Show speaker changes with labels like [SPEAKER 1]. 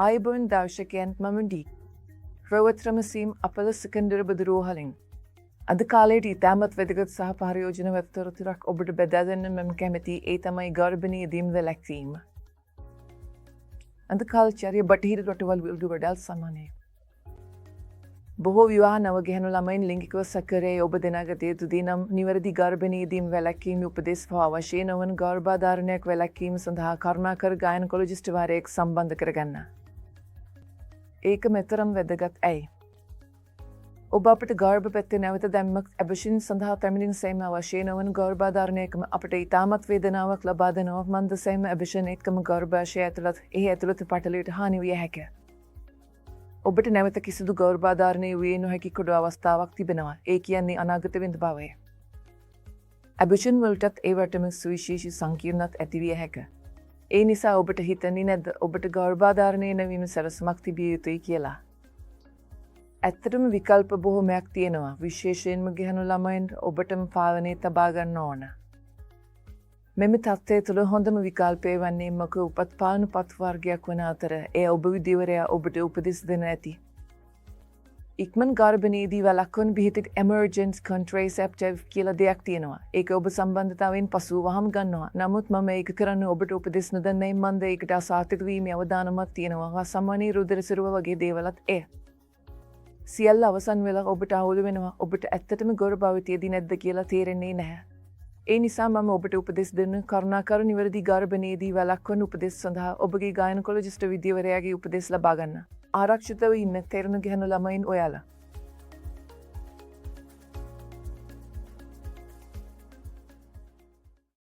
[SPEAKER 1] ආයුබෝවන් දර්ශකයන්ට මම ඩී. රවත්‍රමසීම් අපල සිකන්ඩර බදරෝහලින්. අද කාලයට ඉතාමත් වැදගත් සහ පරියෝජන වෙතොරතුරක් ඔබට බෙදා දෙන්න මම කැමති ඒ තමයි ගර්භණී දීම් වැළැක්වීම. අද කාල චර්ය බටහිර රටවල් වලට වඩා සමානයි. බොහෝ විවාහ නවගැහැණු ළමයින් ලිංගිකව සැකරේ ඔබ දෙනාගත යුතු දේ නම් නිවැරදි ගර්භණී දීම් වැළැක්වීමේ උපදෙස් හෝ අවශ්‍ය නොවන ගර්භාධාරණයක් වැළැක්වීම සඳහා කරුණාකර ගයිනකොලොජිස්ට්වරයෙක් සම්බන්ධ කරගන්න. ඒක මෙතරම් වැදගත් ඇයි? ඔබ අපට ගර්භ පැත්තේ නැවත දැම්මක් ඇබෂන් සඳහා පැමිණෙන සෑම අවශ්‍ය නොවන ගර්භාධාරණයකම අපට ඉතාමත් වේදනාවක් ලබා දෙනවා. මන්ද සෑම ඇබෂන් එක්කම ගර්භාෂය ඇතුළත් එහි ඇතුළත පටලයට හානි විය හැකිය. ඔබට නැවත කිසිදු ගර්භාධාරණය විය නොහැකි කුඩු අවස්ථාවක් තිබෙනවා. ඒ කියන්නේ අනාගත වෙන්න බවය. ඇබෂන් වලටත් ඒ වටම සුවිශේෂී සංකීර්ණත් ඇති විය හැකිය. ඒ නිසා ඔබට හිතන්නේ නැද්ද ඔබට ගර්භාධාරණය නැවීම සැලසුමක් තිබිය යුතුයි කියලා? ඇත්තටම විකල්ප බොහොමයක් තියෙනවා. විශේෂයෙන්ම ගැහැණු ළමයින්ට ඔබටම පාලනය තබා ගන්න ඕන. මෙම තත්ත්වය තුළ හොඳම විකල්පය වන්නේ මක උපත් පාලන පත් වර්ගයක් වන අතර එය ඔබ විදිවරයා ඔබට උපදෙස් දෙන ඇති. ඉක්මන් ගර්භණයේදී වළක්වන බෙහෙතට එමර්ජන්ස් කොන්ට්‍රසෙප්ටිව් කියලා දෙයක් තියෙනවා. ඒක ඔබ සම්බන්ධතාවයෙන් පසුව වහම් ගන්නවා. නමුත් මම ඒක කරන්න ඔබට උපදෙස් නොදන්නේ. මන්ද ඒකට අසාර්ථක වීමේ අවදානමක් තියෙනවා. සාමාන්‍ය රුධිර සිරුර වගේ දේවලත් එය. සියල්ල අවසන් වෙලා ඔබට අවුල් වෙනවා. ඔබට ඇත්තටම ගර්භාවතියදී නැද්ද කියලා තේරෙන්නේ නැහැ. ඒ නිසා මම ඔබට උපදෙස් දෙන්න කරුණාකර නිවැරදි ගර්භණයේදී වළක්වන උපදෙස් සඳහා ඔබගේ ගයිනකොලොජිස්ට් විද්‍යවරයාගේ උපදෙස් ලබා ගන්න. ආරක්ෂිතව ඉන්න තරුණ ගැහැණු ළමයින් ඔයාලා